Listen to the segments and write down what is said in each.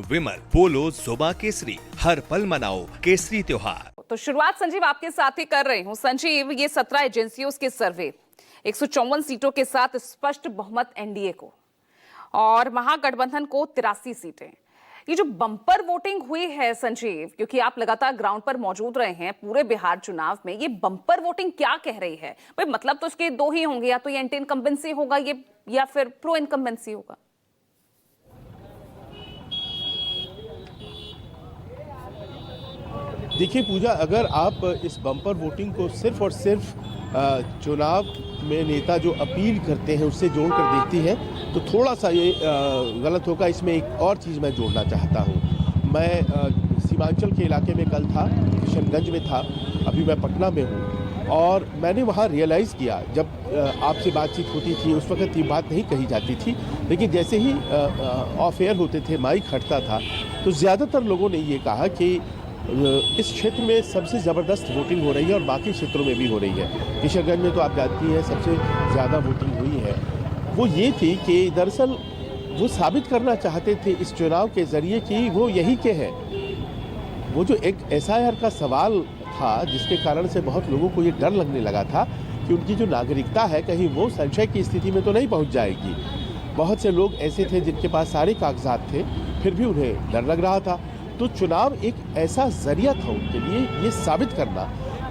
विमल, पोलो, जोबा केसरी, हर पल मनाओ केसरी त्योहार। तो शुरुआत संजीव आपके साथ ही कर रही हूं। संजीव, ये 17 एजेंसियों के सर्वे 154 सीटों के साथ स्पष्ट बहुमत एनडीए को और महागठबंधन को 83 सीटें। ये जो बम्पर वोटिंग हुई है संजीव, क्योंकि आप लगातार ग्राउंड पर मौजूद रहे हैं पूरे बिहार चुनाव में, ये बम्पर वोटिंग क्या कह रही है भाई? मतलब तो उसके दो ही होंगे, या तो ये एंटी इनकम्बेंसी होगा ये, या फिर प्रो इनकम्बेंसी होगा। देखिए पूजा, अगर आप इस बम्पर वोटिंग को सिर्फ और सिर्फ चुनाव में नेता जो अपील करते हैं उससे जोड़कर देखती है तो थोड़ा सा ये गलत होगा। इसमें एक और चीज़ मैं जोड़ना चाहता हूँ। मैं सीमांचल के इलाके में कल था, किशनगंज में था, अभी मैं पटना में हूँ और मैंने वहाँ रियलाइज़ किया, जब आपसे बातचीत होती थी उस वक्त ये बात नहीं कही जाती थी, लेकिन जैसे ही ऑफ एयर होते थे, माइक हटता था, तो ज़्यादातर लोगों ने ये कहा कि इस क्षेत्र में सबसे ज़बरदस्त वोटिंग हो रही है और बाकी क्षेत्रों में भी हो रही है। किशनगंज में तो आप जानती हैं सबसे ज़्यादा वोटिंग हुई है। वो ये थी कि दरअसल वो साबित करना चाहते थे इस चुनाव के ज़रिए कि वो यही के हैं। वो जो एक SIR का सवाल था जिसके कारण से बहुत लोगों को ये डर लगने लगा था कि उनकी जो नागरिकता है कहीं वो संशय की स्थिति में तो नहीं पहुँच जाएगी। बहुत से लोग ऐसे थे जिनके पास सारे कागजात थे, फिर भी उन्हें डर लग रहा था। तो चुनाव एक ऐसा जरिया था उनके लिए ये साबित करना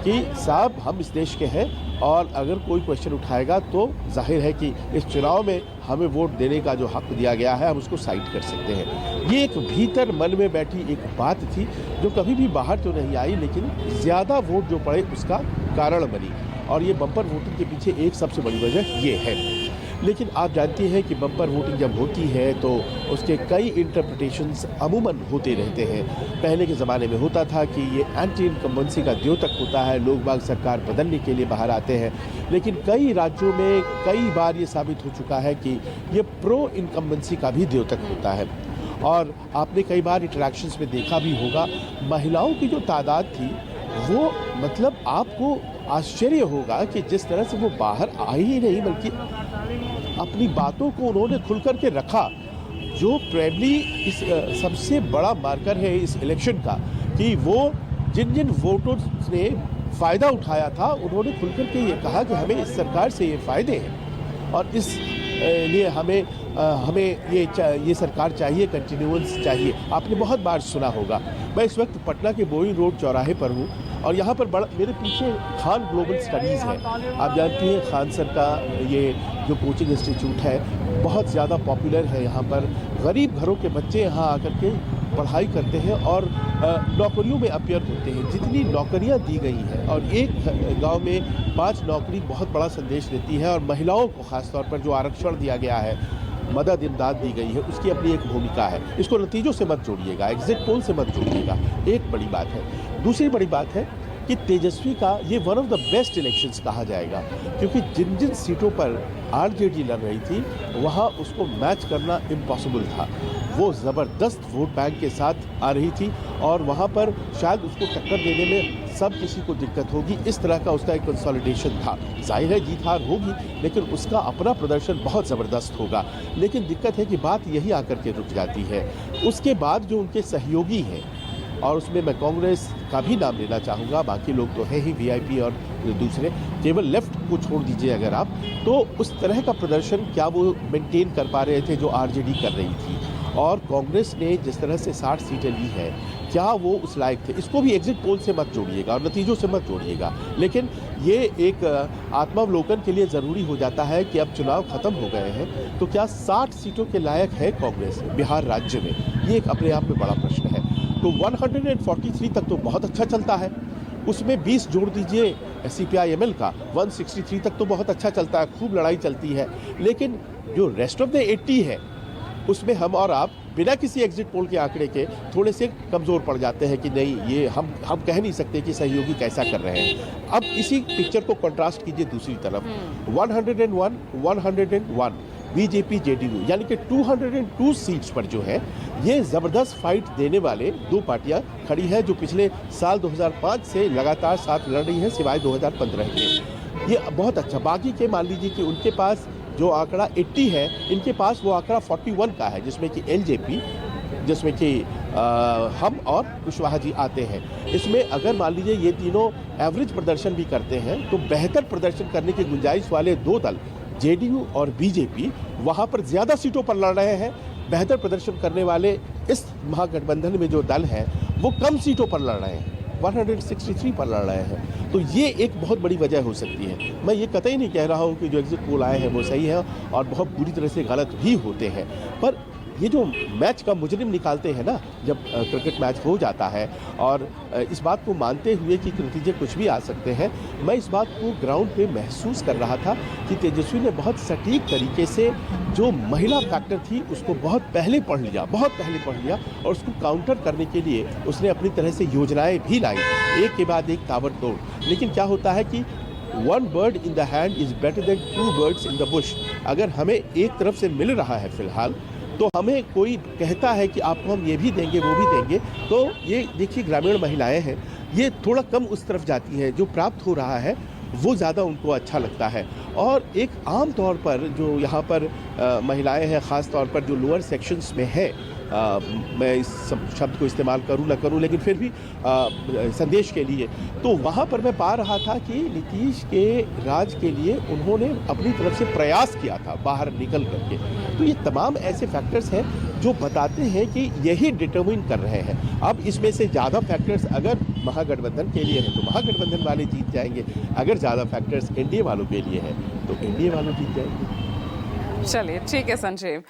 कि साहब हम इस देश के हैं और अगर कोई क्वेश्चन उठाएगा तो जाहिर है कि इस चुनाव में हमें वोट देने का जो हक दिया गया है हम उसको साइड कर सकते हैं। ये एक भीतर मन में बैठी एक बात थी जो कभी भी बाहर तो नहीं आई, लेकिन ज़्यादा वोट जो पड़े उसका कारण बनी और ये बम्पर वोटिंग के पीछे एक सबसे बड़ी वजह ये है। लेकिन आप जानती हैं कि बम्पर वोटिंग जब होती है तो उसके कई इंटरप्रिटेशंस अमूमन होते रहते हैं। पहले के ज़माने में होता था कि ये एंटी इनकम्बेंसी का द्योतक होता है, लोग बाग सरकार बदलने के लिए बाहर आते हैं, लेकिन कई राज्यों में कई बार ये साबित हो चुका है कि ये प्रो इनकम्बेंसी का भी द्योतक होता है। और आपने कई बार इंटरैक्शंस में देखा भी होगा, महिलाओं की जो तादाद थी वो मतलब आपको आश्चर्य होगा कि जिस तरह से वो बाहर आई ही नहीं बल्कि अपनी बातों को उन्होंने खुल कर के रखा, जो प्रोबेबली इस सबसे बड़ा मार्कर है इस इलेक्शन का कि वो जिन जिन वोटर्स ने फ़ायदा उठाया था उन्होंने खुल कर के ये कहा कि हमें इस सरकार से ये फ़ायदे हैं और इस लिए हमें ये सरकार चाहिए, कंटिन्यूएंस चाहिए। आपने बहुत बार सुना होगा। मैं इस वक्त पटना के बोइंग रोड चौराहे पर हूँ और यहाँ पर मेरे पीछे खान ग्लोबल स्टडीज़ है। आप जानती हैं खान सर का ये जो कोचिंग इंस्टीट्यूट है बहुत ज़्यादा पॉपुलर है। यहाँ पर गरीब घरों के बच्चे यहाँ आकर के पढ़ाई करते हैं और नौकरियों में अपियर होते हैं। जितनी नौकरियाँ दी गई हैं और एक गांव में 5 नौकरी बहुत बड़ा संदेश देती है और महिलाओं को ख़ास तौर पर जो आरक्षण दिया गया है, मदद इमदाद दी गई है, उसकी अपनी एक भूमिका है। इसको नतीजों से मत जोड़िएगा, एग्जिट पोल से मत जोड़िएगा, एक बड़ी बात है। दूसरी बड़ी बात है कि तेजस्वी का ये one of the best elections कहा जाएगा, क्योंकि जिन जिन सीटों पर आरजेडी लड़ रही थी वहाँ उसको मैच करना इम्पॉसिबल था। वो ज़बरदस्त वोट बैंक के साथ आ रही थी और वहाँ पर शायद उसको टक्कर देने में सब किसी को दिक्कत होगी। इस तरह का उसका एक कंसोलिडेशन था। जाहिर है जीत हार होगी, लेकिन उसका अपना प्रदर्शन बहुत ज़बरदस्त होगा। लेकिन दिक्कत है कि बात यही आकर के रुक जाती है। उसके बाद जो उनके सहयोगी हैं, और उसमें मैं कांग्रेस का भी नाम लेना चाहूँगा, बाकी लोग तो है ही वीआईपी और दूसरे, केवल लेफ्ट को छोड़ दीजिए अगर आप, तो उस तरह का प्रदर्शन क्या वो मेंटेन कर पा रहे थे जो आरजेडी कर रही थी। और कांग्रेस ने जिस तरह से 60 सीटें ली है, क्या वो उस लायक थे? इसको भी एग्जिट पोल से मत जोड़िएगा और नतीजों से मत जोड़िएगा, लेकिन ये एक आत्मावलोकन के लिए ज़रूरी हो जाता है कि अब चुनाव ख़त्म हो गए हैं तो क्या 60 सीटों के लायक है कांग्रेस बिहार राज्य में? ये एक अपने आप में बड़ा प्रश्न है। तो 143 तक तो बहुत अच्छा चलता है, उसमें 20 जोड़ दीजिए CPI-ML का, 163 तक तो बहुत अच्छा चलता है, खूब लड़ाई चलती है। लेकिन जो रेस्ट ऑफ द 80 है उसमें हम और आप बिना किसी एग्जिट पोल के आंकड़े के थोड़े से कमज़ोर पड़ जाते हैं कि नहीं, ये हम कह नहीं सकते कि सहयोगी कैसा कर रहे हैं। अब इसी पिक्चर को कंट्रास्ट कीजिए दूसरी तरफ, 101 बीजेपी जेडीयू यानी कि 202 सीट्स पर जो है ये ज़बरदस्त फाइट देने वाले दो पार्टियां खड़ी है जो पिछले साल 2005 से लगातार साथ लड़ रही हैं, सिवाय 2015 के। ये बहुत अच्छा। बाकी के मान लीजिए कि उनके पास जो आंकड़ा 80 है, इनके पास वो आंकड़ा 41 का है, जिसमें कि एलजेपी जिसमें कि हम और कुशवाहा जी आते हैं। इसमें अगर मान लीजिए ये तीनों एवरेज प्रदर्शन भी करते हैं तो बेहतर प्रदर्शन करने की गुंजाइश वाले दो दल जेडीयू और बीजेपी वहाँ पर ज़्यादा सीटों पर लड़ रहे हैं। बेहतर प्रदर्शन करने वाले इस महागठबंधन में जो दल हैं वो कम सीटों पर लड़ रहे हैं, 163 पर लड़ रहे हैं। तो ये एक बहुत बड़ी वजह हो सकती है। मैं ये कतई नहीं कह रहा हूँ कि जो एग्जिट पोल आए हैं वो सही है और बहुत बुरी तरह से गलत भी होते हैं, पर ये जो मैच का मुजरिम निकालते हैं ना, जब क्रिकेट मैच हो जाता है और इस बात को मानते हुए कि नतीजे कुछ भी आ सकते हैं, मैं इस बात को ग्राउंड पे महसूस कर रहा था कि तेजस्वी ने बहुत सटीक तरीके से जो महिला फैक्टर थी उसको बहुत पहले पढ़ लिया और उसको काउंटर करने के लिए उसने अपनी तरह से योजनाएं भी लाई, एक के बाद एक ताबड़तोड़। लेकिन क्या होता है कि one bird in the hand is better than two birds in the bush. अगर हमें एक तरफ से मिल रहा है फिलहाल, तो हमें कोई कहता है कि आपको हम ये भी देंगे वो भी देंगे, तो ये देखिए ग्रामीण महिलाएं हैं, ये थोड़ा कम उस तरफ जाती हैं, जो प्राप्त हो रहा है वो ज़्यादा उनको अच्छा लगता है। और एक आम तौर पर जो यहाँ पर महिलाएं हैं, ख़ास तौर पर जो लोअर सेक्शंस में है, मैं इस शब्द को इस्तेमाल करूँ ना करूँ लेकिन फिर भी संदेश के लिए, तो वहाँ पर मैं पा रहा था कि नीतीश के राज के लिए उन्होंने अपनी तरफ से प्रयास किया था बाहर निकल करके। तो ये तमाम ऐसे फैक्टर्स हैं जो बताते हैं कि यही डिटरमिन कर रहे हैं। अब इसमें से ज़्यादा फैक्टर्स अगर महागठबंधन के लिए हैं तो महागठबंधन वाले जीत जाएंगे, अगर ज़्यादा फैक्टर्स एनडीए वालों के लिए हैं तो एनडीए वाले जीत जाएंगे। चलिए ठीक है संजीव।